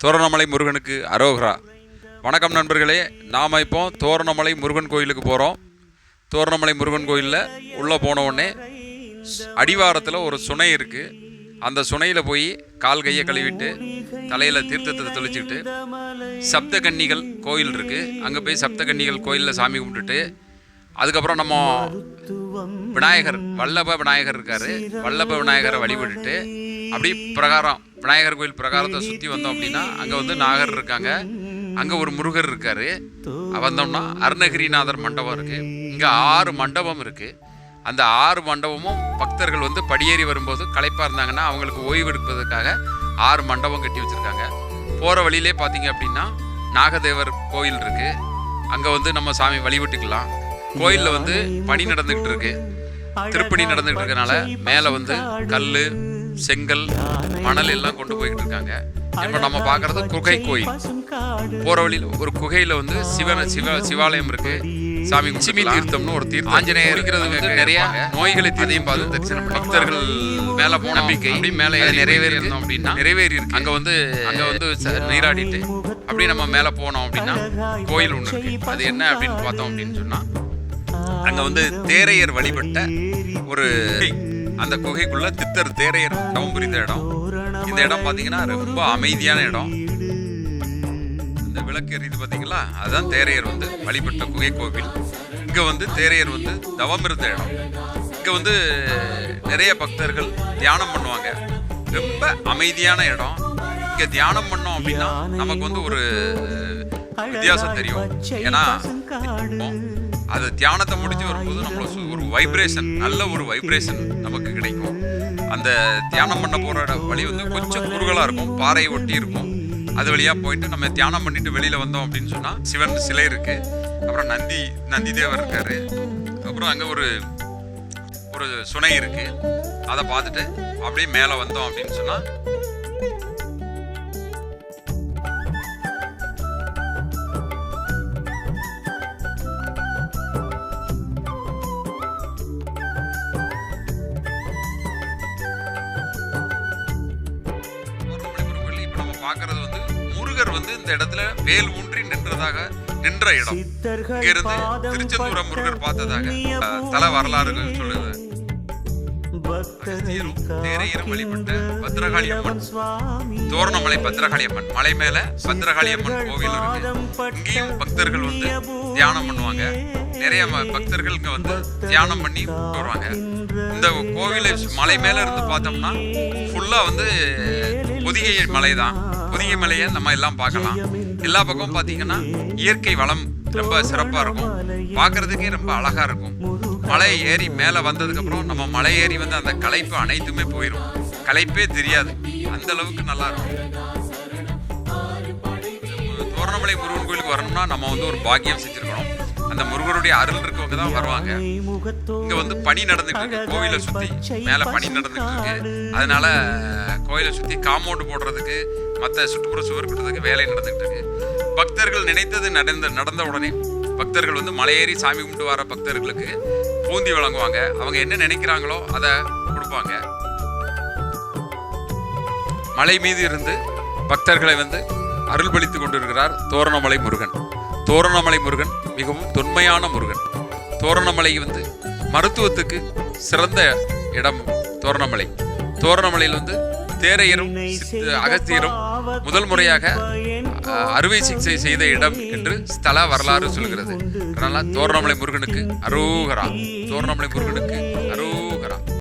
தோரணமலை முருகனுக்கு அரோகரா. வணக்கம் நண்பர்களே, நாம் இப்போ தோரணமலை முருகன் கோயிலுக்கு போகிறோம். தோரணமலை முருகன் கோயிலில் உள்ளே போன உடனே அடிவாரத்தில் ஒரு சுனை இருக்குது. அந்த சுனையில் போய் கால் கையை கழுவிட்டு தலையில் தீர்த்தத்தை தெளிச்சுக்கிட்டு சப்த கன்னிகள் கோயில் இருக்குது. அங்கே போய் சப்த கன்னிகள் கோயிலில் சாமி கும்பிட்டுட்டு அதுக்கப்புறம் நம்ம விநாயகர் வல்லப விநாயகர் இருக்கார். வல்லப விநாயகரை வழிபட்டுட்டு அப்படி பிரகாரம் விநாயகர் கோயில் பிரகாரத்தை சுற்றி வந்தோம் அப்படின்னா அங்கே வந்து நாகர் இருக்காங்க, அங்கே ஒரு முருகர் இருக்கார். வந்தோம்னா அருணகிரிநாதர் மண்டபம் இருக்குது. இங்கே 6 மண்டபம் இருக்குது. அந்த 6 மண்டபமும் பக்தர்கள் வந்து படியேறி வரும்போது களைப்பாக இருந்தாங்கன்னா அவங்களுக்கு ஓய்வு எடுப்பதற்காக 6 மண்டபம் கட்டி வச்சுருக்காங்க. போகிற வழியிலே பார்த்தீங்க அப்படின்னா நாகதேவர் கோயில் இருக்குது. அங்கே வந்து நம்ம சாமி வழிபட்டுக்கலாம். கோயிலில் வந்து பணி நடந்துக்கிட்டு இருக்கு, திருப்பணி நடந்துகிட்டு இருக்கனால மேலே வந்து கல், செங்கல், மணல் எல்லாம் கொண்டு போய்கிட்டு இருக்காங்க. இப்போ நம்ம பார்க்குறது குகை கோயில். போகிற வழியில் ஒரு குகையில் வந்து சிவாலயம் இருக்கு. சாமி சிமி தீர்த்தம்னு ஒரு தீர்த்தம், ஆஞ்சநேயர் இருக்கிறது வந்து நிறைய நோய்களை அதையும் பார்த்து தரிசனம் பக்தர்கள் மேலே போன நம்பிக்கை அப்படி மேலே நிறைவேறி இருந்தோம் அப்படின்னா நிறைவேறி இருக்கு. அங்கே வந்து நீராடிட்டு அப்படி நம்ம மேலே போனோம் அப்படின்னா கோயில் ஒன்று இருக்கு. அது என்ன அப்படின்னு பார்த்தோம் அப்படின்னு சொன்னால் அங்கே வந்து தேரையர் வழிபட்ட ஒரு அந்த குகைக்குள்ள சித்தர் தேரையர் தவம் புரிந்த இடம். இந்த இடம் பார்த்தீங்கன்னா ரொம்ப அமைதியான இடம். இந்த விளக்கு எரியுது பார்த்தீங்களா, அதுதான் தேரையர் வந்து வழிபட்ட குகை கோவில். இங்கே வந்து தேரையர் வந்து தவம் இருந்த இடம். இங்கே வந்து நிறைய பக்தர்கள் தியானம் பண்ணுவாங்க. ரொம்ப அமைதியான இடம். இங்கே தியானம் பண்ணோம் அப்படின்னா நமக்கு வந்து ஒரு வித்தியாசம் தெரியும். ஏன்னா அது தியானத்தை முடிச்சு வரும்போது நம்மள ஒரு வைப்ரேஷன், நல்ல ஒரு வைப்ரேஷன் நமக்கு கிடைக்கும். அந்த தியானம் பண்ண போகிற வழி வந்து கொஞ்சம் குறுகலாக இருக்கும், பாறையை ஒட்டி இருக்கும். அது வழியாக போயிட்டு நம்ம தியானம் பண்ணிட்டு வெளியில் வந்தோம் அப்படின்னு சொன்னால் சிவன் சிலை இருக்குது. அப்புறம் நந்தி தேவர் இருக்கார். அப்புறம் அங்கே ஒரு சுனை இருக்குது. அதை பார்த்துட்டு அப்படியே மேலே வந்தோம் அப்படின்னு சொன்னால் பார்க்கறது வந்து முருகர் வந்து இந்த இடத்துல வேல் ஊன்றி நின்ற இடம். இங்கிருந்து திருச்செந்தூரம் முருகர் பார்த்ததாக தல வரலாறு சொல்லுது. தேரையரும் வழிபட்ட பத்ரகாளி அம்மன், தோரணமலை பத்ரகாளி அம்மன், மலை மேல பத்ரகாளி அம்மன் கோவில் இருக்கு. இங்கேயும் பக்தர்கள் வந்து தியானம் பண்ணுவாங்க. நிறைய பக்தர்கள் இங்க வந்து தியானம் பண்ணி வருவாங்க. இந்த கோவிலை மலை மேல இருந்து பார்த்தோம்னா ஃபுல்லா வந்து பொதிகை மலை தான். பொதிகை மலையை நம்ம எல்லாம் பார்க்கலாம். எல்லா பக்கமும் பார்த்தீங்கன்னா இயற்கை வளம் ரொம்ப சிறப்பாக இருக்கும். பார்க்கறதுக்கே ரொம்ப அழகா இருக்கும். மலை ஏறி மேலே வந்ததுக்கப்புறம் நம்ம மலை ஏறி வந்து அந்த களைப்பு அனைத்துமே போயிடும். களைப்பே தெரியாது, அந்த அளவுக்கு நல்லா இருக்கும். தோரணமலை முருகன் கோயிலுக்கு வரணும்னா நம்ம வந்து ஒரு பாக்கியம் செஞ்சுருக்கணும். அந்த முருகருடைய அருள் இருக்கவங்க தான் வருவாங்க. இங்கே வந்து பணி நடந்துட்டு இருக்கு. கோவிலை சுற்றி மேலே பணி நடந்துட்டு இருக்கு. அதனால கோயிலை சுற்றி காம்பவுண்டு போடுறதுக்கு, மற்ற சுற்றுப்புற சுவர் கட்டுறதுக்கு வேலை நடந்துகிட்டு இருக்கு. பக்தர்கள் நினைத்தது நடந்த உடனே பக்தர்கள் வந்து மலையேறி சாமி கும்பிட்டு வர பக்தர்களுக்கு பூந்தி வழங்குவாங்க. அவங்க என்ன நினைக்கிறாங்களோ அதை கொடுப்பாங்க. மலை மீது இருந்து பக்தர்களை வந்து அருள்பளித்து கொண்டிருக்கிறார் தோரணமலை முருகன். தோரணமலை முருகன் மிகவும் தொன்மையான முருகன். தோரணமலை வந்து மருத்துவத்துக்கு சிறந்த இடம் தோரணமலை. தோரணமலையில் வந்து தேரையரும் அகத்தியரும் முதல் முறையாக அறுவை சிகிச்சை செய்த இடம் என்று ஸ்தல வரலாறு சொல்கிறது. அதனால தோரணமலை முருகனுக்கு அரோகரா. தோரணமலை முருகனுக்கு அரோகரா.